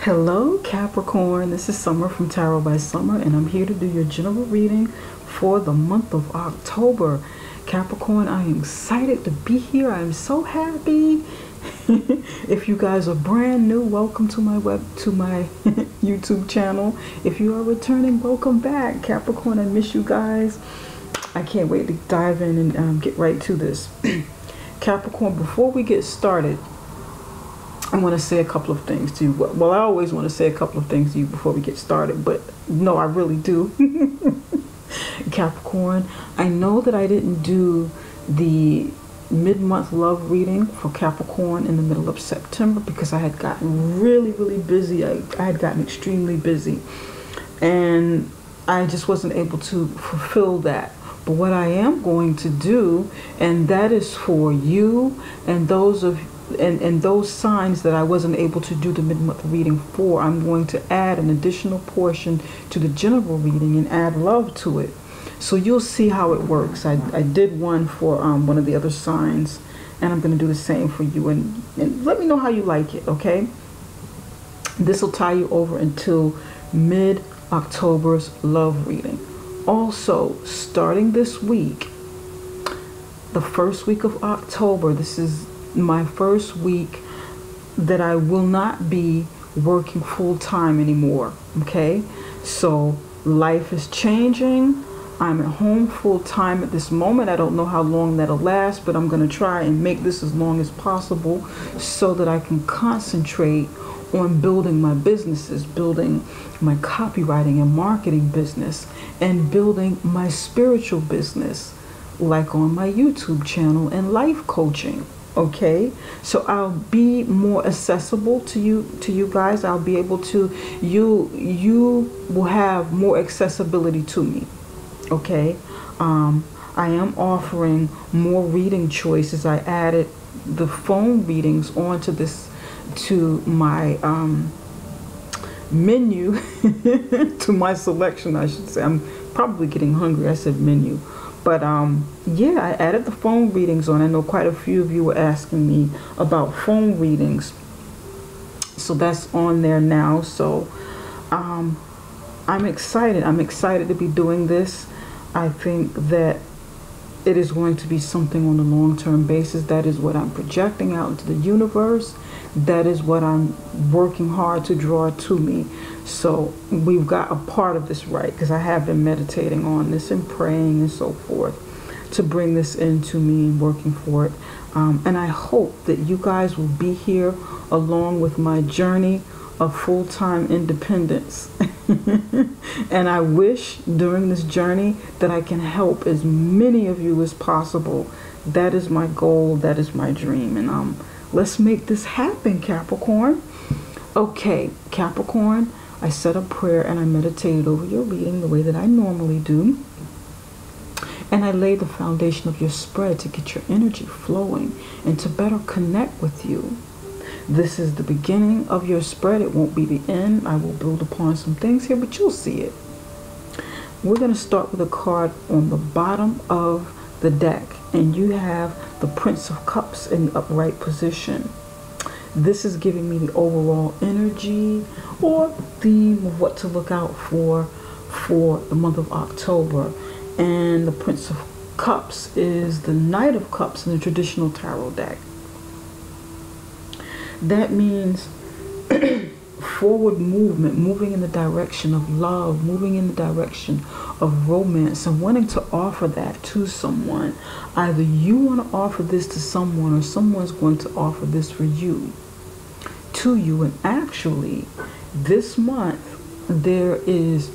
Hello Capricorn, this is Summer from Tarot by Summer, and I'm here to do your general reading for the month of October. Capricorn, I am excited to be here. I am so happy. If you guys are brand new, welcome to my YouTube channel. If you are returning, welcome back. Capricorn, I miss you guys. I can't wait to dive in and get right to this. Capricorn, before we get started, I want to say a couple of things to you. Well, I always want to say a couple of things to you before we get started, but no, I really do. Capricorn, I know that I didn't do the mid-month love reading for Capricorn in the middle of September because I had gotten really busy. I had gotten extremely busy, and I just wasn't able to fulfill that. But what I am going to do, and that is for you and those of and those signs that I wasn't able to do the mid-month reading for, I'm going to add an additional portion to the general reading and add love to it. So you'll see how it works. I did one for one of the other signs, and I'm going to do the same for you. And let me know how you like it, okay? This will tie you over until mid-October's love reading. Also, starting this week, the first week of October, this is my first week that I will not be working full-time anymore, okay? So life is changing. I'm at home full-time at this moment. I don't know how long that'll last, but I'm going to try and make this as long as possible so that I can concentrate on building my businesses, building my copywriting and marketing business, and building my spiritual business, like on my YouTube channel and life coaching. Okay, so I'll be more accessible to you guys. I'll be able to, you will have more accessibility to me. Okay, I am offering more reading choices. I added the phone readings onto this, to my menu, to my selection, I should say. I'm probably getting hungry. I said menu. But yeah, I added the phone readings on. I know quite a few of you were asking me about phone readings. So that's on there now. So I'm excited. I'm excited to be doing this. I think that it is going to be something on a long-term basis. That is what I'm projecting out into the universe. That is what I'm working hard to draw to me. So we've got a part of this right, because I have been meditating on this and praying and so forth to bring this into me and working for it. And I hope that you guys will be here along with my journey of full-time independence. And I wish during this journey that I can help as many of you as possible. That is my goal. That is my dream. And let's make this happen, Capricorn. Okay, Capricorn, I said a prayer and I meditated over your reading the way that I normally do. And I laid the foundation of your spread to get your energy flowing and to better connect with you. This is the beginning of your spread. It won't be the end. I will build upon some things here, but you'll see it. We're going to start with a card on the bottom of the deck. And you have the Prince of Cups in the upright position. This is giving me the overall energy or theme of what to look out for the month of October. And the Prince of Cups is the Knight of Cups in the traditional tarot deck. That means forward movement, moving in the direction of love, moving in the direction of romance, and wanting to offer that to someone. Either you want to offer this to someone or someone's going to offer this for you, to you. And actually, this month there is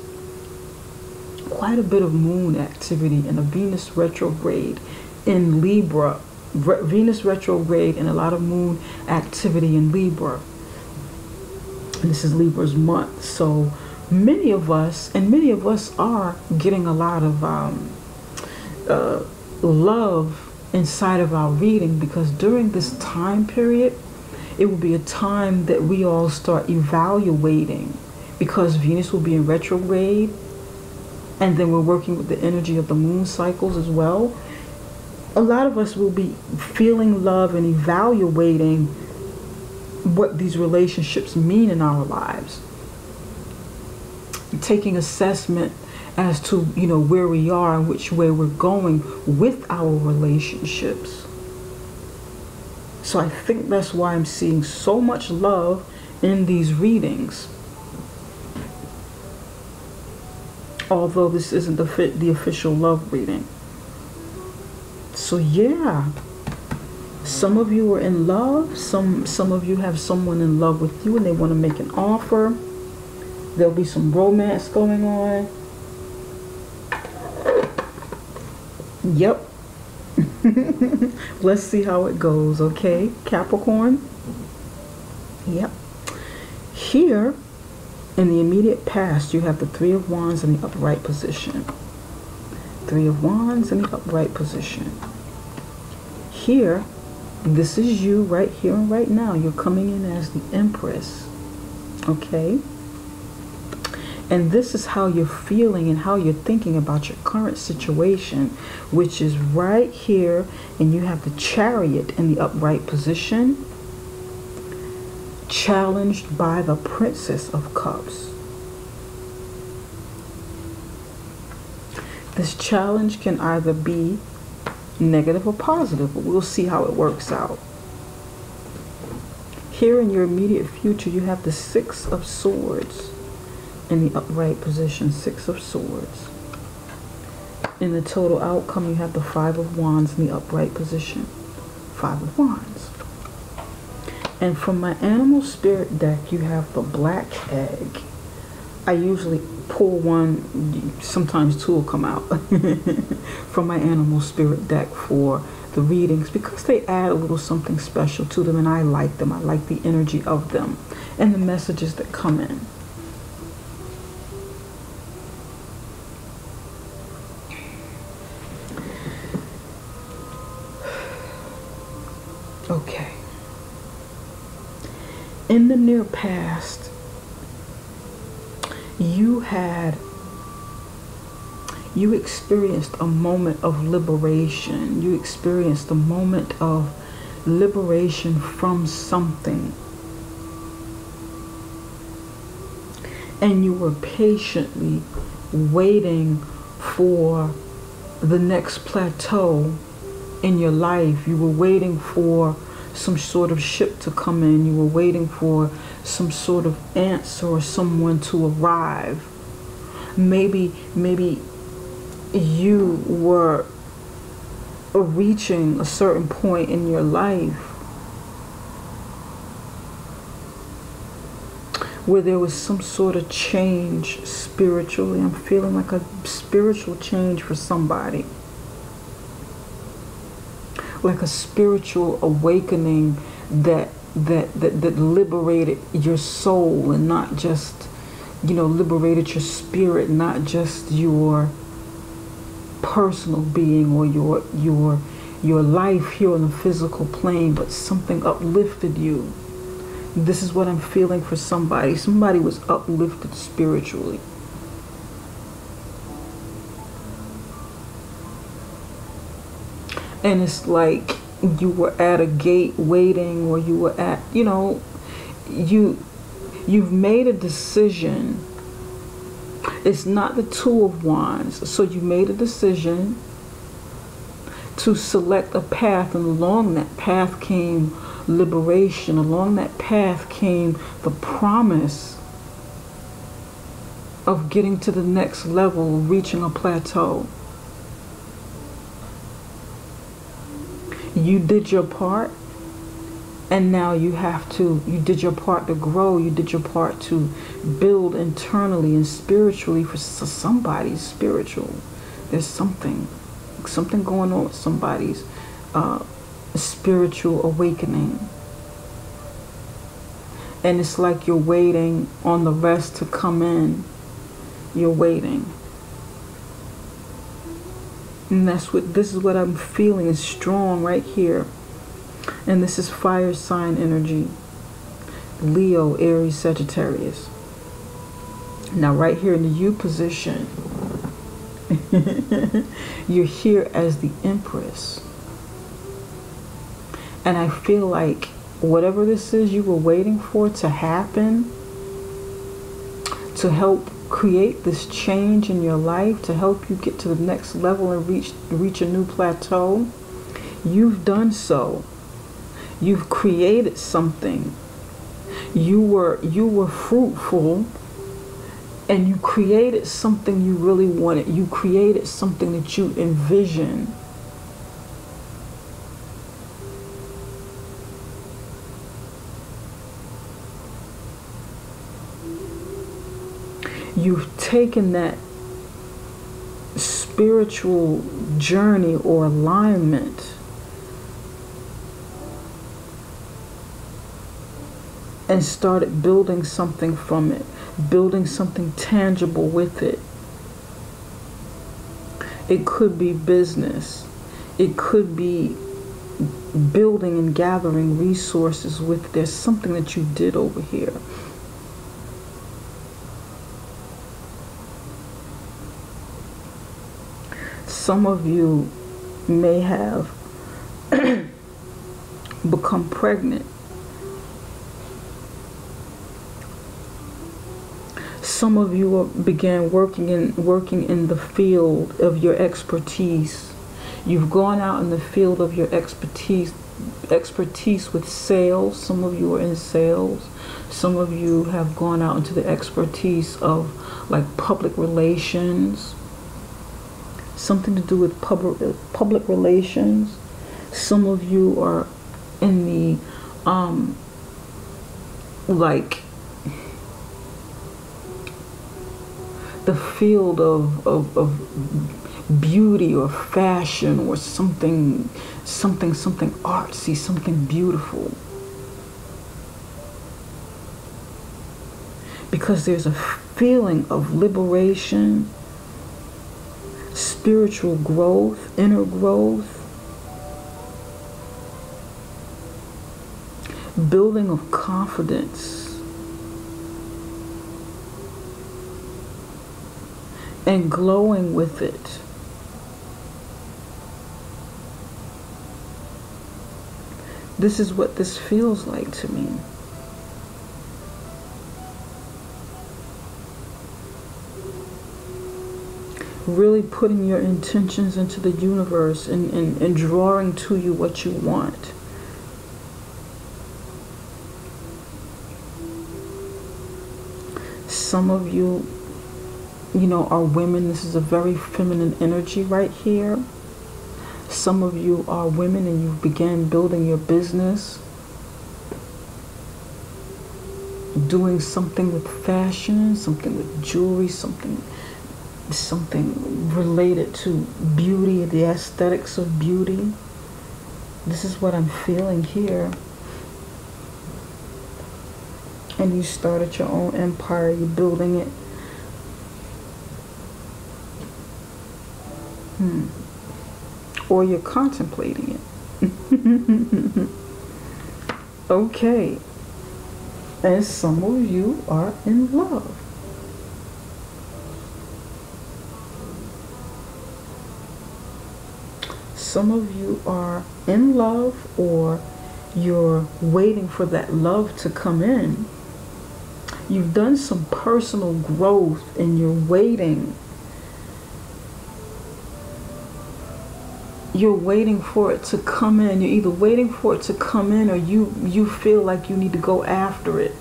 quite a bit of moon activity and a Venus retrograde in Libra. Venus retrograde and a lot of moon activity in Libra. And this is Libra's month. So many of us are getting a lot of love inside of our reading, because during this time period, it will be a time that we all start evaluating, because Venus will be in retrograde, and then we're working with the energy of the moon cycles as well. A lot of us will be feeling love and evaluating what these relationships mean in our lives. Taking assessment as to, you know, where we are and which way we're going with our relationships. So I think that's why I'm seeing so much love in these readings. Although this isn't the official love reading. So yeah, some of you are in love. Some of you have someone in love with you and they want to make an offer. There'll be some romance going on. Yep. Let's see how it goes, okay, Capricorn? Yep. Here, in the immediate past, you have the Three of Wands in the upright position. Three of Wands in the upright position. Here, this is you right here and right now. You're coming in as the Empress, okay? And this is how you're feeling and how you're thinking about your current situation, which is right here. And you have the Chariot in the upright position, challenged by the Princess of Cups. This challenge can either be negative or positive, but we'll see how it works out. Here in your immediate future, you have the Six of Swords in the upright position, Six of Swords. In the total outcome, you have the Five of Wands in the upright position, Five of Wands. And from my animal spirit deck, you have the Black Egg. I usually pull one, sometimes two will come out from my animal spirit deck for the readings because they add a little something special to them and I like them. I like the energy of them and the messages that come in. Okay. In the near past, you experienced a moment of liberation. You experienced a moment of liberation from something. And you were patiently waiting for the next plateau in your life. You were waiting for some sort of ship to come in. You were waiting for some sort of answer or someone to arrive. Maybe you were reaching a certain point in your life where there was some sort of change spiritually. I'm feeling like a spiritual change for somebody. Like a spiritual awakening that liberated your soul and not just, you know, liberated your spirit, not just your personal being or your life here on the physical plane, but something uplifted you. This is what I'm feeling for somebody. Somebody was uplifted spiritually. And it's like you were at a gate waiting, or you were at, you know, you've made a decision. It's not the Two of Wands. So you made a decision to select a path, and along that path came liberation. Along that path came the promise of getting to the next level, reaching a plateau. You did your part, and now you did your part to grow. You did your part to build internally and spiritually for somebody's spiritual. There's something going on with somebody's spiritual awakening. And it's like you're waiting on the rest to come in. You're waiting. And this is what I'm feeling is strong right here. And this is fire sign energy. Leo, Aries, Sagittarius. Now right here in the U position, you're here as the Empress. And I feel like whatever this is you were waiting for to happen, to help create this change in your life, to help you get to the next level and reach a new plateau, you've done so. You've created something. You were fruitful, and you created something you really wanted. You created something that you envisioned. You've taken that spiritual journey or alignment and started building something from it, building something tangible with it. It could be business. It could be building and gathering resources with. There's something that you did over here. Some of you may have become pregnant. Some of you began working in the field of your expertise. You've gone out in the field of your expertise with sales. Some of you are in sales. Some of you have gone out into the expertise of like public relations. Something to do with public relations. Some of you are in the like the field of beauty or fashion or something artsy, something beautiful. Because there's a feeling of liberation, spiritual growth, inner growth, building of confidence, and glowing with it. This is what this feels like to me. Really putting your intentions into the universe and drawing to you what you want. Some of you, are women. This is a very feminine energy right here. Some of you are women and you began building your business, doing something with fashion, something with jewelry, something related to beauty, the aesthetics of beauty. This is what I'm feeling here. And you started your own empire, you're building it. Or you're contemplating it. Okay. And some of you are in love. Some of you are in love, or you're waiting for that love to come in. You've done some personal growth and you're waiting. You're waiting for it to come in. You're either waiting for it to come in or you feel like you need to go after it.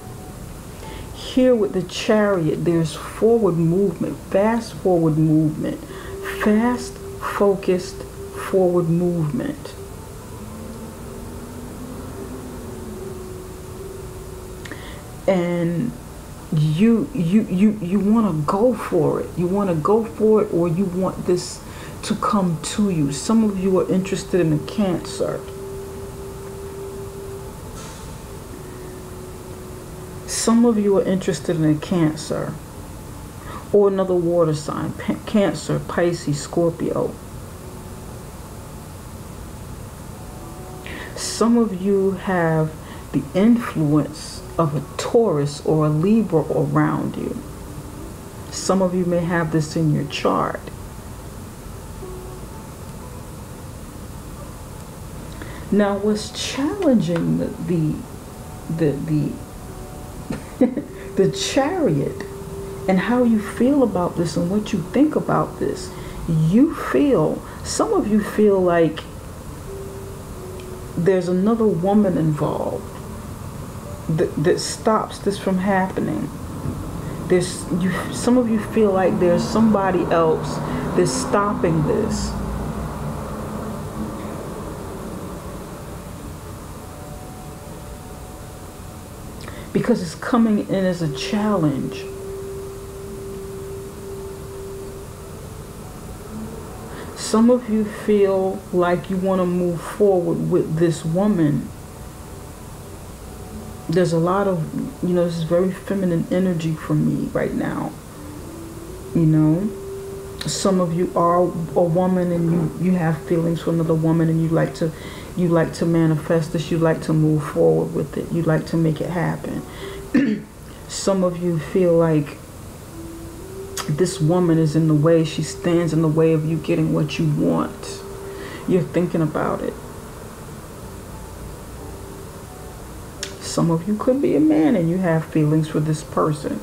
Here with the Chariot, there's forward movement, fast forward movement, fast, focused forward movement. And you want to go for it. You want to go for it, or you want this to come to you. Some of you are interested in a Cancer. Some of you are interested in a Cancer or another water sign. Cancer, Pisces, Scorpio. Some of you have the influence of a Taurus or a Libra around you. Some of you may have this in your chart. Now, what's challenging the the the Chariot, and how you feel about this and what you think about this. Some of you feel like there's another woman involved that stops this from happening. Some of you feel like there's somebody else that's stopping this. Because it's coming in as a challenge. Some of you feel like you want to move forward with this woman. There's a lot of, this is very feminine energy for me right now. Some of you are a woman and you have feelings for another woman, and you like to manifest this. You like to move forward with it. You like to make it happen. Some of you feel like this woman is in the way. She stands in the way of you getting what you want. You're thinking about it. Some of you could be a man and you have feelings for this person.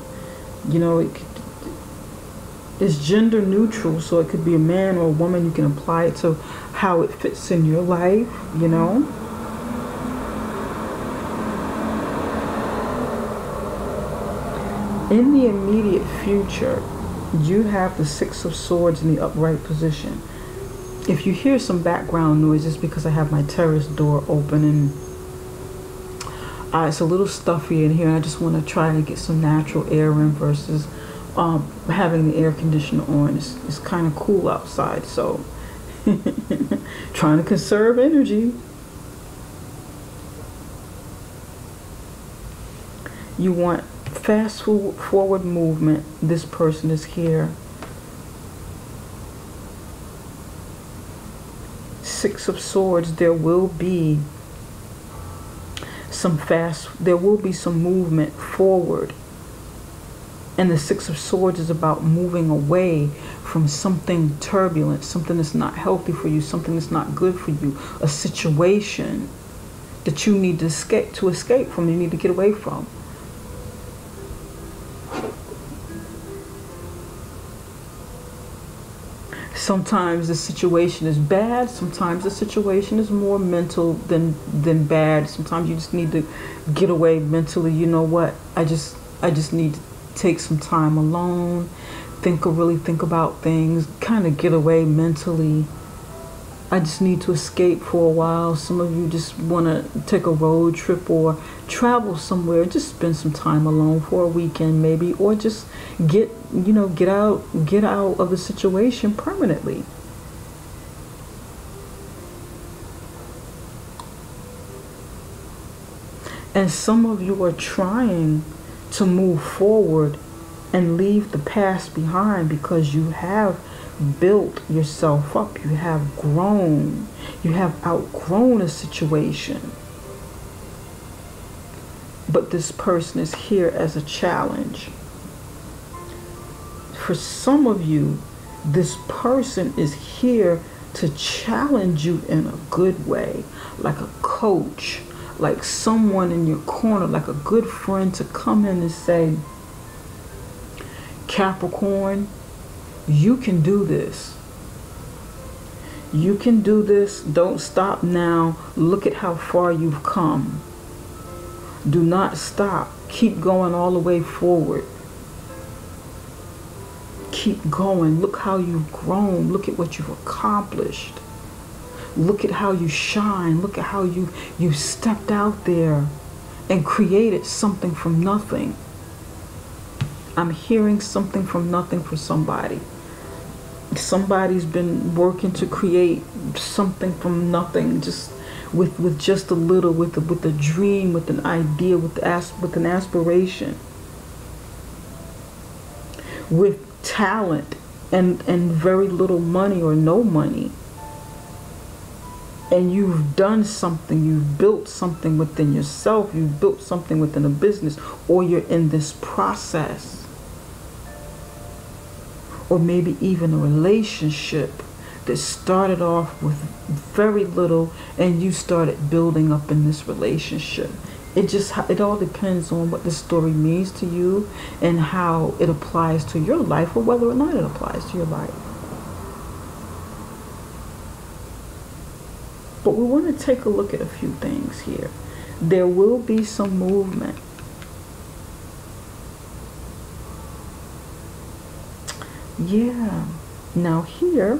It's gender neutral, so it could be a man or a woman. You can apply it to how it fits in your life, In the immediate future, you have the Six of Swords in the upright position. If you hear some background noise, it's because I have my terrace door open and it's a little stuffy in here, and I just want to try to get some natural air in versus having the air conditioner on. It's kind of cool outside, so trying to conserve energy. You want fast forward movement. This person is here. Six of Swords. There will be some movement forward. And the Six of Swords is about moving away from something turbulent, something that's not healthy for you, something that's not good for you, a situation that you need to escape from, you need to get away from. Sometimes the situation is bad. Sometimes the situation is more mental than bad. Sometimes you just need to get away mentally. You know what? I just need to take some time alone, really think about things, kind of get away mentally. I just need to escape for a while. Some of you just want to take a road trip or travel somewhere, just spend some time alone for a weekend maybe, or just get out of the situation permanently. And some of you are trying to move forward and leave the past behind because you have built yourself up. You have grown. You have outgrown a situation. But this person is here as a challenge. For some of you, this person is here to challenge you in a good way, like a coach, like someone in your corner, like a good friend to come in and say, Capricorn, you can do this. You can do this. Don't stop now. Look at how far you've come. Do not stop. Keep going all the way forward. Keep going. Look how you've grown. Look at what you've accomplished. Look at how you shine. Look at how you stepped out there and created something from nothing. I'm hearing something from nothing for somebody. Somebody's been working to create something from nothing, just with just a little, with a dream, with an idea, with an aspiration, with talent and very little money or no money. And you've done something, you've built something within yourself, you've built something within a business, or you're in this process. Or maybe even a relationship that started off with very little and you started building up in this relationship. it all depends on what the story means to you and how it applies to your life, or whether or not it applies to your life. But we want to take a look at a few things here. There will be some movement. Yeah. Now here,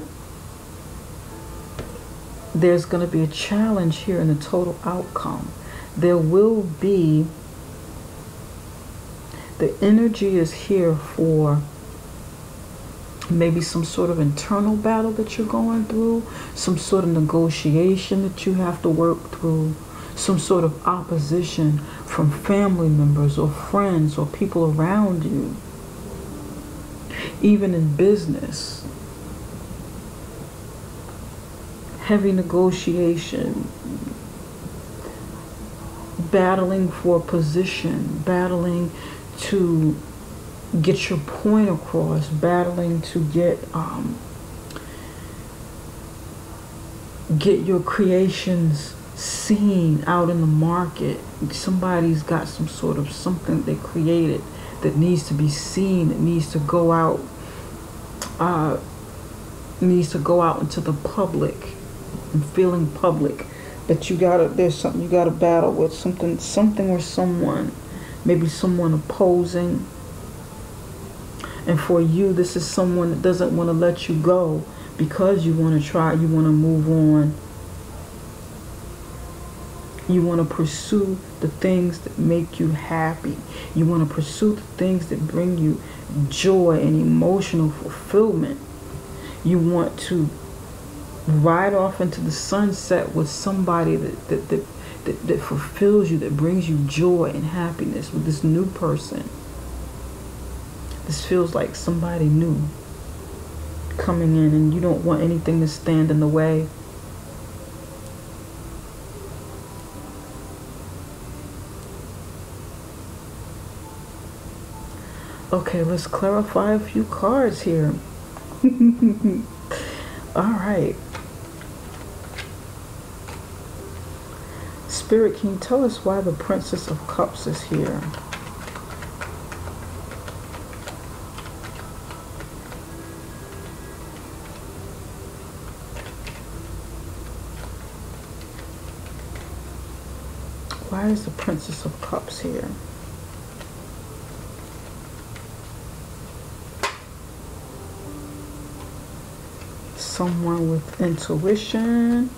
there's going to be a challenge here in the total outcome. There will be, the energy is here for maybe some sort of internal battle that you're going through, some sort of negotiation that you have to work through, some sort of opposition from family members or friends or people around you, even in business. Heavy negotiation, battling for position, battling to get your point across, battling to get your creations seen out in the market. Somebody's got some sort of something they created that needs to be seen, that needs to go out, into the public and feeling public. But there's something you gotta battle with, something or someone, maybe someone opposing. And for you, this is someone that doesn't want to let you go because you want to try, you want to move on. You want to pursue the things that make you happy. You want to pursue the things that bring you joy and emotional fulfillment. You want to ride off into the sunset with somebody that fulfills you, that brings you joy and happiness, with this new person. This feels like somebody new coming in, and you don't want anything to stand in the way. Okay, let's clarify a few cards here. All right. Spirit, can you tell us why the Princess of Cups is here? Why is the Princess of Cups here? Someone with intuition,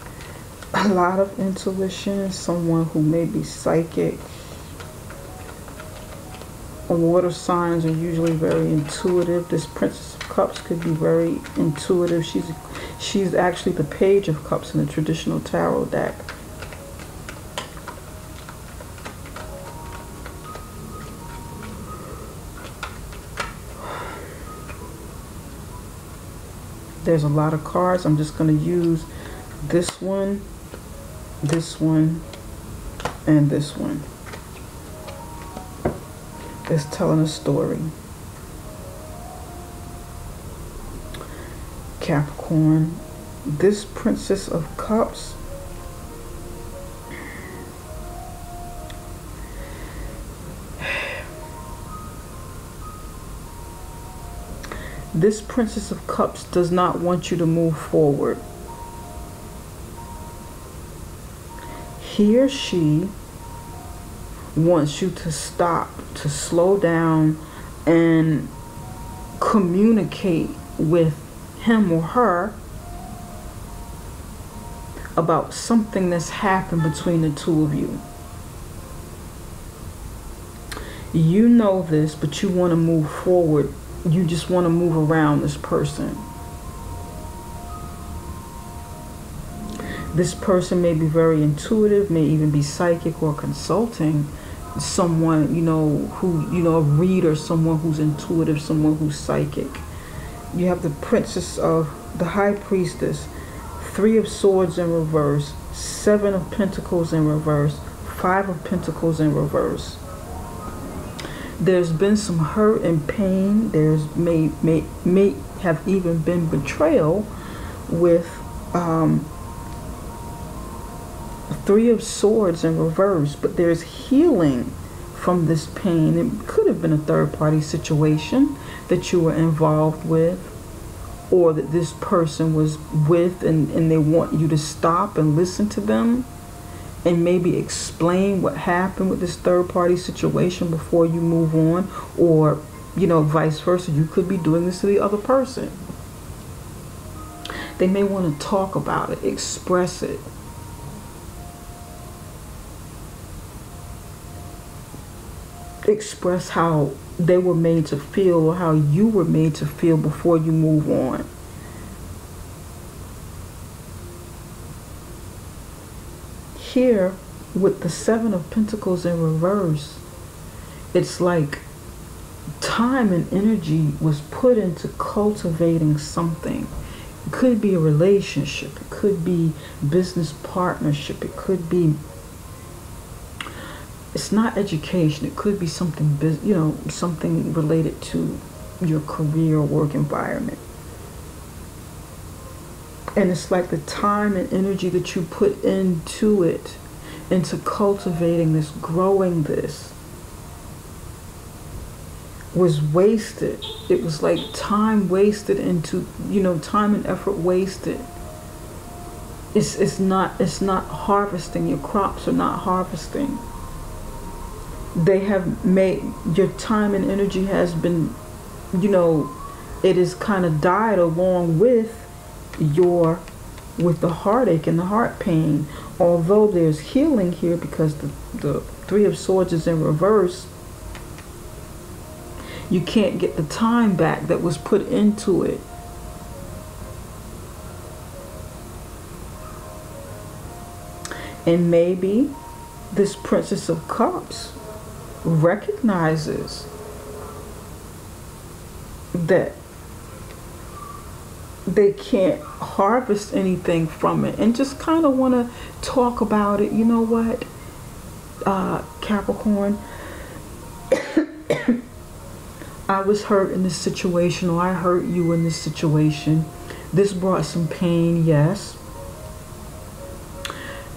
a lot of intuition, someone who may be psychic. Water signs are usually very intuitive. This Princess of Cups could be very intuitive. She's actually the Page of Cups in the traditional tarot deck. There's a lot of cards. I'm just going to use this one, and this one. It's telling a story. Capricorn, this Princess of Cups this Princess of Cups does not want you to move forward. He or she wants you to stop, to slow down, and communicate with him or her about something that's happened between the two of you. You know this, but you want to move forward. You just want to move around this person. This person may be very intuitive, may even be psychic or consulting. Someone, a reader, someone who's intuitive, someone who's psychic. You have the Princess of the High Priestess, 3 of Swords in reverse, 7 of Pentacles in reverse, 5 of Pentacles in reverse. There's been some hurt and pain. There's may have even been betrayal with Three of Swords in reverse, but there's healing from this pain. It could have been a third-party situation that you were involved with, or that this person was with, and they want you to stop and listen to them and maybe explain what happened with this third-party situation before you move on, or, you know, vice versa. You could be doing this to the other person. They may want to talk about it, express it. Express how they were made to feel, or how you were made to feel before you move on. Here, with the Seven of Pentacles in reverse, it's like time and energy was put into cultivating something. It could be a relationship, it could be business partnership, it could be, it's not education, it could be something, you know, something related to your career or work environment. And it's like the time and energy that you put into it, into cultivating this, growing this, was wasted. It was like time wasted into, you know, time and effort wasted. It's not harvesting. Your crops are not harvesting. They have made, your time and energy has been, you know, it has kind of died along with the heartache and the heart pain. Although there's healing here, because the Three of Swords is in reverse, you can't get the time back that was put into it. And maybe this Princess of Cups recognizes that they can't harvest anything from it, and just kind of want to talk about it. You know what, Capricorn, I was hurt in this situation, or I hurt you in this situation. This brought some pain, yes,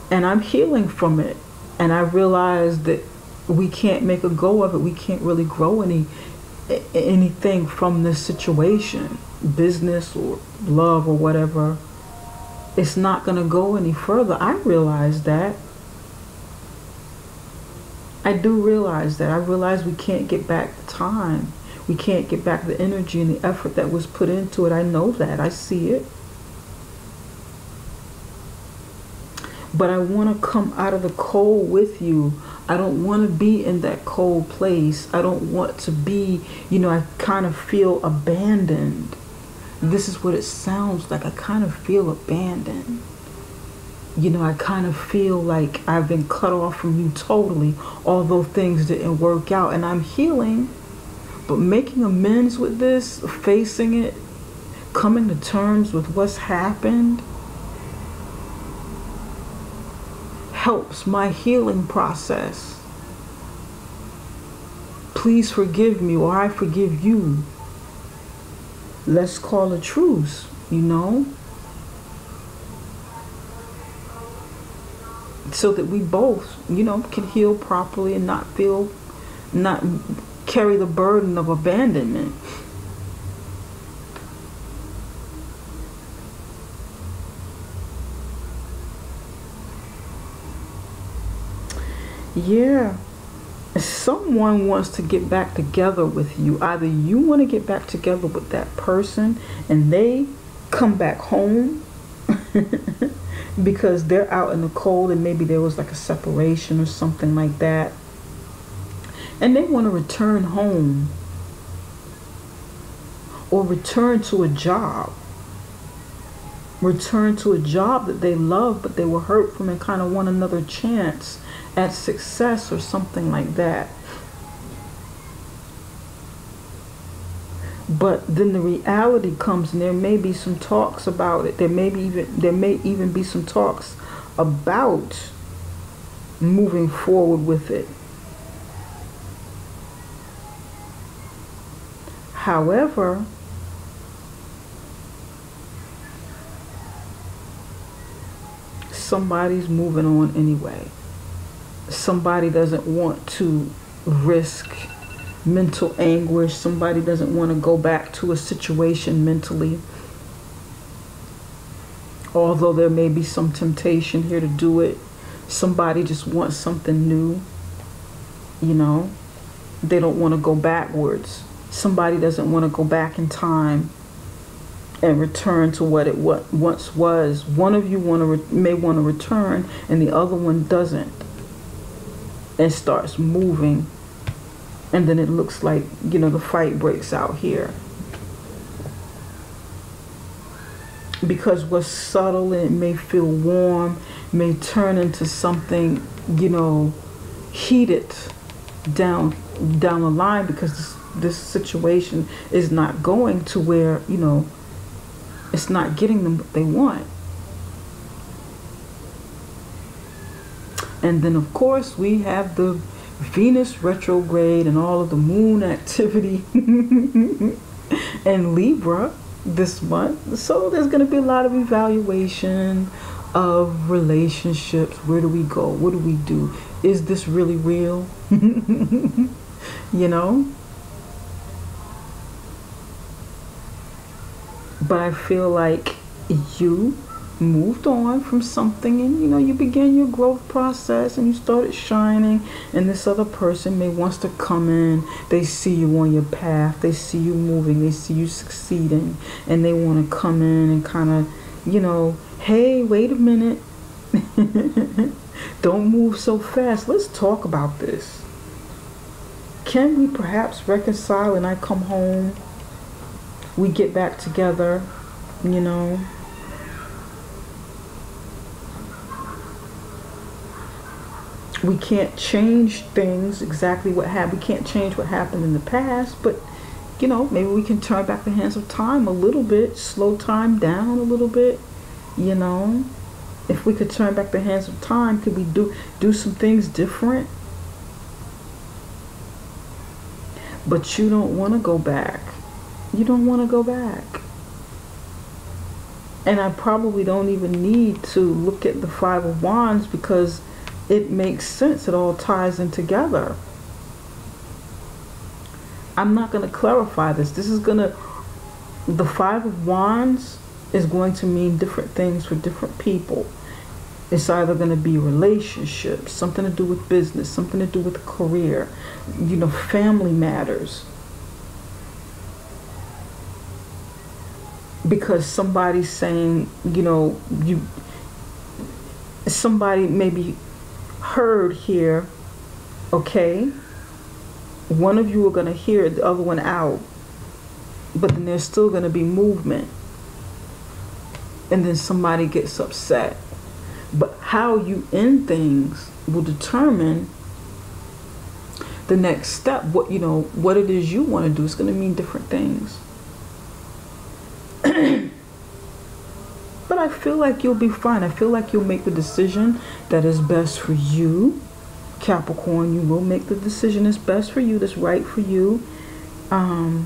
and I'm healing from it. And I realized that we can't make a go of it. We can't really grow anything from this situation, business or love or whatever. It's not going to go any further. I realize that. I do realize that. I realize we can't get back the time. We can't get back the energy and the effort that was put into it. I know that. I see it. But I want to come out of the cold with you. I don't want to be in that cold place. I don't want to be, you know, I kind of feel abandoned. This is what it sounds like. I kind of feel abandoned. You know, I kind of feel like I've been cut off from you totally, although things didn't work out. And I'm healing, but making amends with this, facing it, coming to terms with what's happened, helps my healing process. Please forgive me, or I forgive you. Let's call a truce, you know, so that we both, you know, can heal properly and not carry the burden of abandonment. Yeah, someone wants to get back together with you. Either you want to get back together with that person and they come back home because they're out in the cold, and maybe there was like a separation or something like that, and they want to return home or return to a job. Return to a job that they love, but they were hurt from, and kind of want another chance at success or something like that. But then the reality comes, and there may be some talks about it. There may even be some talks about moving forward with it. However, somebody's moving on anyway. Somebody doesn't want to risk mental anguish. Somebody doesn't want to go back to a situation mentally. Although there may be some temptation here to do it. Somebody just wants something new. You know, they don't want to go backwards. Somebody doesn't want to go back in time and return to what it once was. One of you may want to return, and the other one doesn't, and starts moving, and then it looks like, you know, the fight breaks out here. Because what's subtle and it may feel warm may turn into something, you know, heated down the line, because this situation is not going to where, you know, it's not getting them what they want. And then of course we have the Venus retrograde and all of the moon activity in Libra this month. So there's going to be a lot of evaluation of relationships. Where do we go? What do we do? Is this really real? You know? But I feel like you moved on from something, and you know, you began your growth process and you started shining, and this other person may wants to come in. They see you on your path, they see you moving, they see you succeeding, and they want to come in and kind of, you know, hey, wait a minute. Don't move so fast. Let's talk about this. Can we perhaps reconcile and I come home? We get back together, you know. We can't change things exactly what happened. We can't change what happened in the past, but you know, maybe we can turn back the hands of time a little bit, slow time down a little bit, you know. If we could turn back the hands of time, could we do some things different? But you don't want to go back. You don't want to go back. And I probably don't even need to look at the Five of Wands, because it makes sense. It all ties in together. I'm not going to clarify this. The Five of Wands is going to mean different things for different people. It's either going to be relationships, something to do with business, something to do with career, you know, family matters. Because somebody's saying, you know, somebody maybe heard here, okay, one of you are going to hear the other one out, but then there's still going to be movement, and then somebody gets upset. But how you end things will determine the next step. What, you know, what it is you want to do. It's going to mean different things. But I feel like you'll be fine. I feel like you'll make the decision that is best for you, Capricorn. You will make the decision that's best for you, that's right for you. I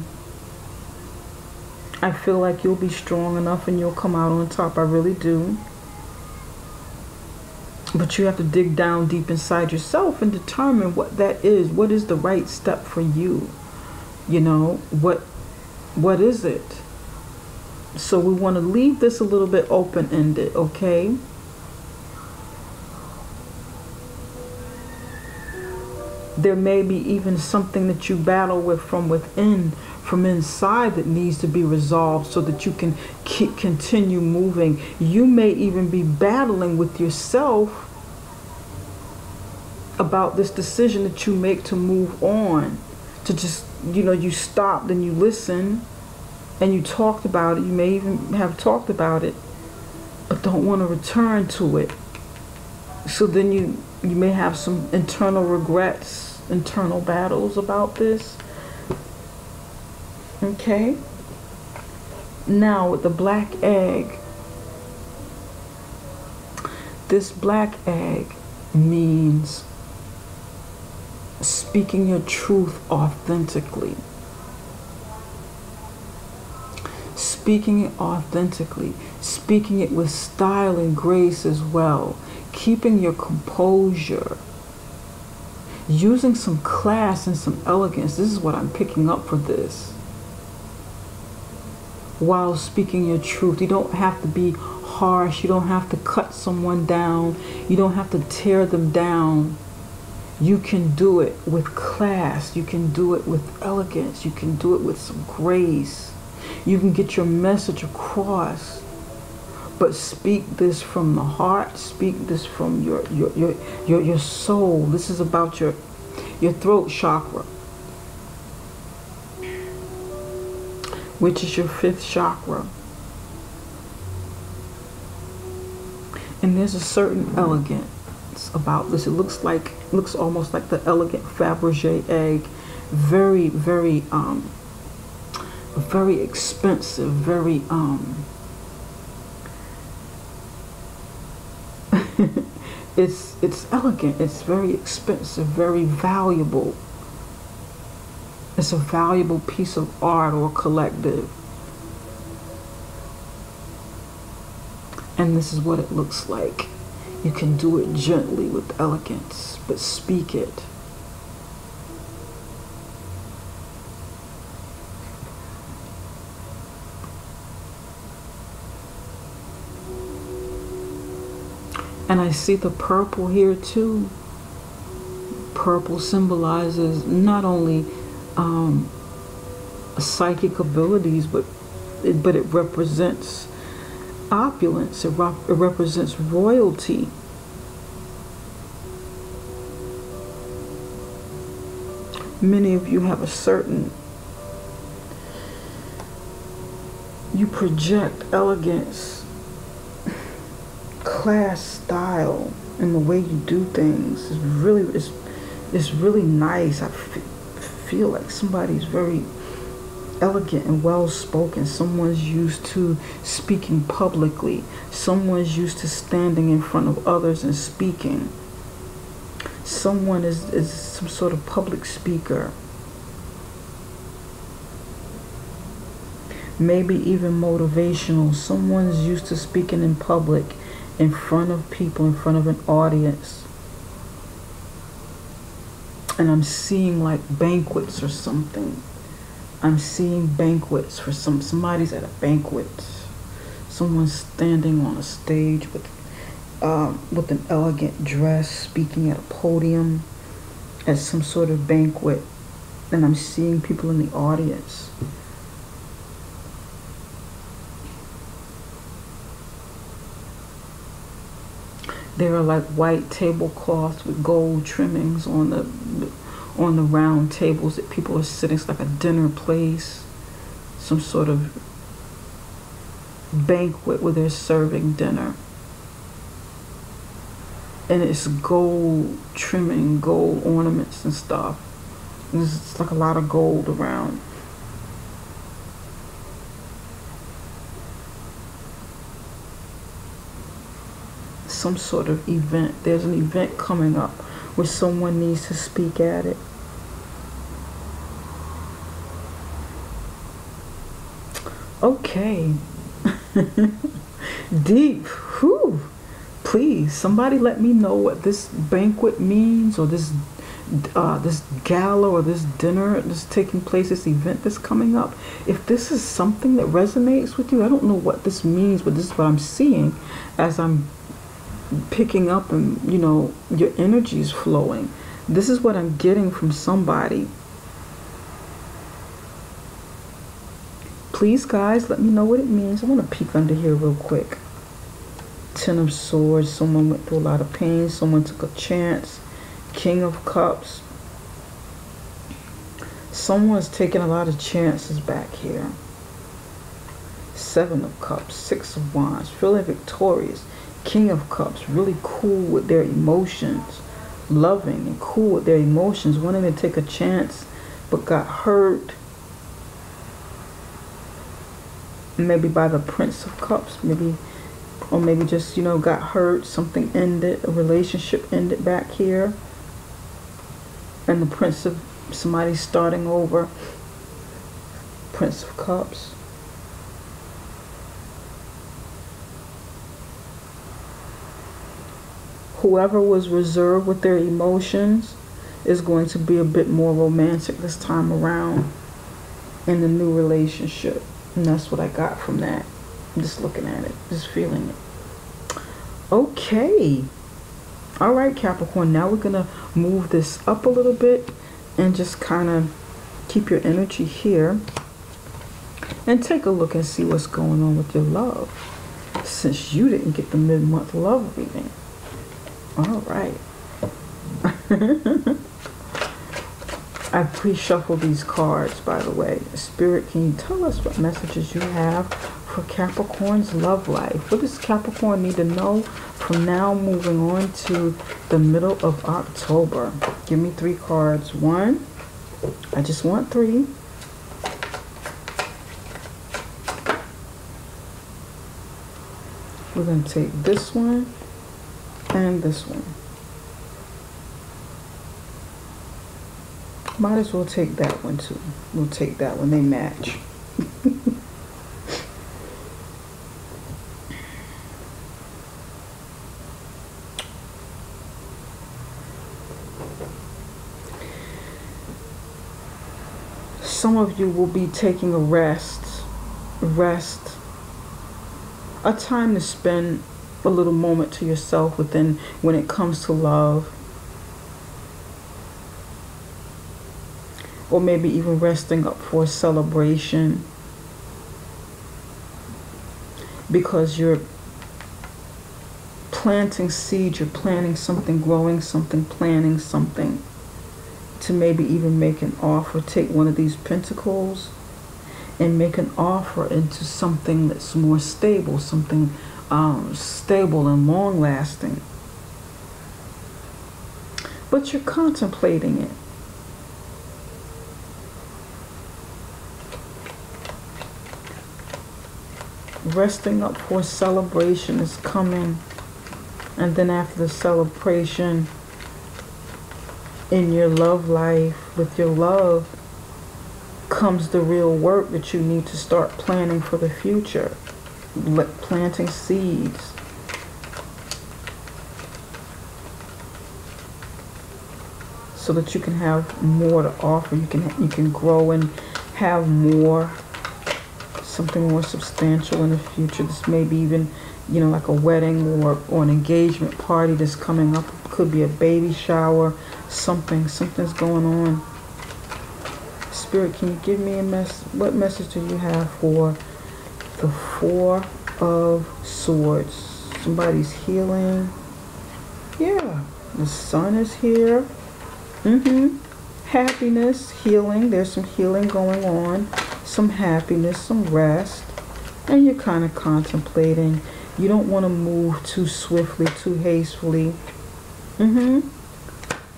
feel like you'll be strong enough and you'll come out on top. I really do. But you have to dig down deep inside yourself and determine what that is. What is the right step for you? You know, what is it? So we want to leave this a little bit open-ended, okay? There may be even something that you battle with from within, from inside, that needs to be resolved so that you can continue moving. You may even be battling with yourself about this decision that you make to move on, to just, you know, you stopped and you listened and you talked about it. You may even have talked about it, but don't want to return to it. So then you may have some internal regrets, internal battles about this. Okay? Now with the black egg, this black egg means speaking your truth authentically. Speaking it authentically. Speaking it with style and grace as well. keeping your composure, using some class and some elegance. This is what I'm picking up for this. While speaking your truth, you don't have to be harsh. You don't have to cut someone down. You don't have to tear them down. You can do it with class. You can do it with elegance. You can do it with some grace. You can get your message across. But speak this from the heart. Speak this from your soul. This is about your throat chakra, which is your 5th chakra. And there's a certain elegance about this. It looks almost like the elegant Fabergé egg. Very, very very expensive, very it's elegant, it's very expensive, very valuable. It's a valuable piece of art or collective. And this is what it looks like. You can do it gently with elegance, but speak it. And I see the purple here too. Purple symbolizes not only psychic abilities, but it represents opulence. It represents royalty. Many of you have a certain, you project elegance, class, style, and the way you do things is really nice. I feel like somebody's very elegant and well-spoken. Someone's used to speaking publicly. Someone's used to standing in front of others and speaking. Someone is some sort of public speaker. Maybe even motivational. Someone's used to speaking in public, in front of people, in front of an audience. And I'm seeing like banquets or something. I'm seeing banquets for somebody's at a banquet. Someone's standing on a stage with an elegant dress, speaking at a podium at some sort of banquet. And I'm seeing people in the audience. There are like white tablecloths with gold trimmings on the round tables that people are sitting. It's like a dinner place, some sort of banquet where they're serving dinner. And it's gold trimming, gold ornaments and stuff. There's like a lot of gold around. Some sort of event. There's an event coming up where someone needs to speak at it. Okay. Deep. Whew. Please, somebody let me know what this banquet means, or this gala or this dinner that's taking place, this event that's coming up. If this is something that resonates with you, I don't know what this means, but this is what I'm seeing as I'm picking up, and you know, your energy is flowing. This is what I'm getting from somebody. Please, guys, let me know what it means. I want to peek under here real quick. 10 of Swords. Someone went through a lot of pain. Someone took a chance. King of Cups. Someone's taking a lot of chances back here. 7 of Cups. 6 of Wands. Feeling victorious. King of Cups. Really cool with their emotions. Loving and cool with their emotions. Wanting to take a chance but got hurt. Maybe by the Prince of Cups. Or maybe just, you know, got hurt. Something ended. A relationship ended back here. And the Prince of, somebody starting over. Prince of Cups. Whoever was reserved with their emotions is going to be a bit more romantic this time around in the new relationship. And that's what I got from that. I'm just looking at it, just feeling it. Okay. All right, Capricorn. Now we're going to move this up a little bit and just kind of keep your energy here. And take a look and see what's going on with your love. Since you didn't get the mid-month love reading. All right. I pre-shuffled these cards, by the way. Spirit, can you tell us what messages you have for Capricorn's love life? What does Capricorn need to know from now moving on to the middle of October? Give me 3 cards. 1. I just want 3. We're going to take this one and this one. Might as well take that one too. We'll take that one. They match. Some of you will be taking a rest, a time to spend a little moment to yourself within when it comes to love. Or maybe even resting up for a celebration. Because you're planting seeds, you're planting something, growing something, planning something. To maybe even make an offer. Take one of these pentacles and make an offer into something that's more stable, something stable and long-lasting. But you're contemplating it. Resting up for celebration is coming, and then after the celebration, in your love life, with your love, comes the real work that you need to start planning for the future. Planting seeds. So that you can have more to offer. You can grow and have more, something more substantial in the future. This may be even, you know, like a wedding or an engagement party that's coming up. It could be a baby shower. Something's going on. Spirit, can you give me a what message do you have for the 4 of Swords? Somebody's healing. Yeah, the sun is here. Happiness, healing. There's some healing going on. Some happiness, some rest. And you're kind of contemplating. You don't want to move too swiftly, too hastily.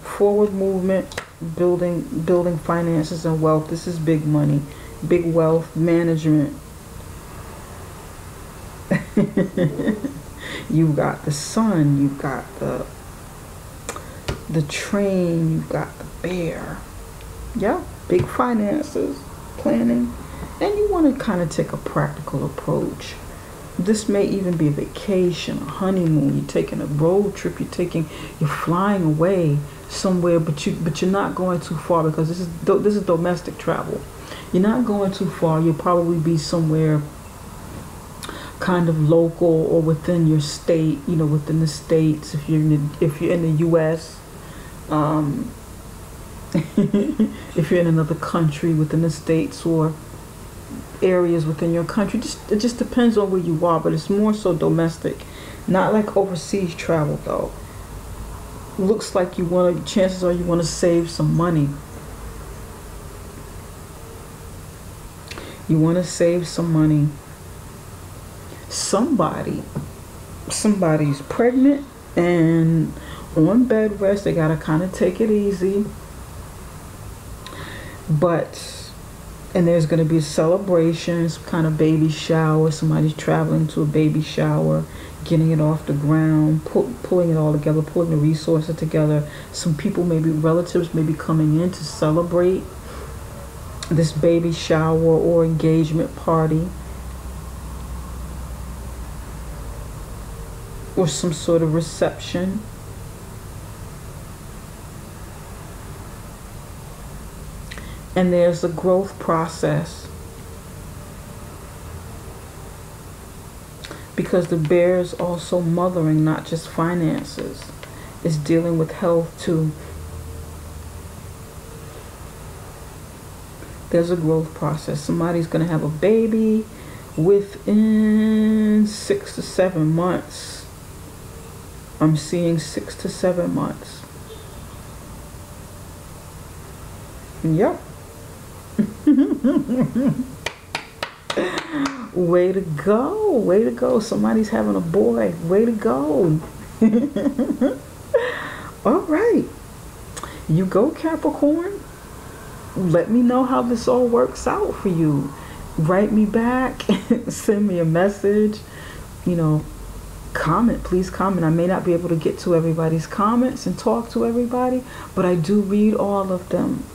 Forward movement, building finances and wealth. This is big money, big wealth management. You've got the sun, you've got the train, you've got the bear. Yeah, big finances, planning. And you want to kind of take a practical approach. This may even be a vacation, a honeymoon. You're taking a road trip. You're flying away somewhere, but you're not going too far, because this is domestic travel. You're not going too far. You'll probably be somewhere kind of local or within your state. You know, within the states. If you're in the U.S. If you're in another country within the states or areas within your country, it just depends on where you are, but it's more so domestic, not like overseas travel though. Looks like chances are you want to save some money. You want to save some money. Somebody's pregnant and on bed rest. They gotta kind of take it easy, and there's going to be a celebration, some kind of baby shower. Somebody's traveling to a baby shower, getting it off the ground, pulling it all together, pulling the resources together. Some people, maybe relatives, may be coming in to celebrate this baby shower or engagement party. Or some sort of reception. And there's the growth process. Because the bear is also mothering, not just finances. It's dealing with health too. There's a growth process. Somebody's going to have a baby within 6 to 7 months. I'm seeing 6 to 7 months. Yep. Way to go. Way to go. Somebody's having a boy. Way to go. All right. You go, Capricorn. Let me know how this all works out for you. Write me back. Send me a message. You know, comment. Please comment. I may not be able to get to everybody's comments and talk to everybody, but I do read all of them.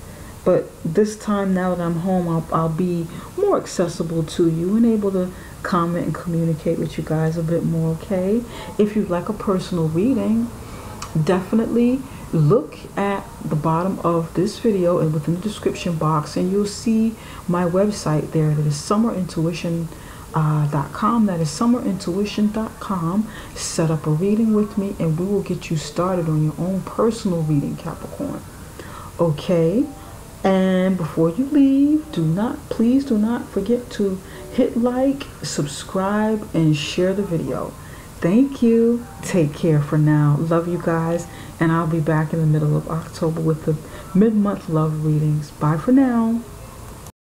But this time, now that I'm home, I'll be more accessible to you and able to comment and communicate with you guys a bit more, okay? If you'd like a personal reading, definitely look at the bottom of this video and within the description box, and you'll see my website there. That is summerintuition.com. That is summerintuition.com. Set up a reading with me, and we will get you started on your own personal reading, Capricorn. Okay? And before you leave, please do not forget to hit like, subscribe, and share the video. Thank you. Take care for now. Love you guys. And I'll be back in the middle of October with the mid-month love readings. Bye for now.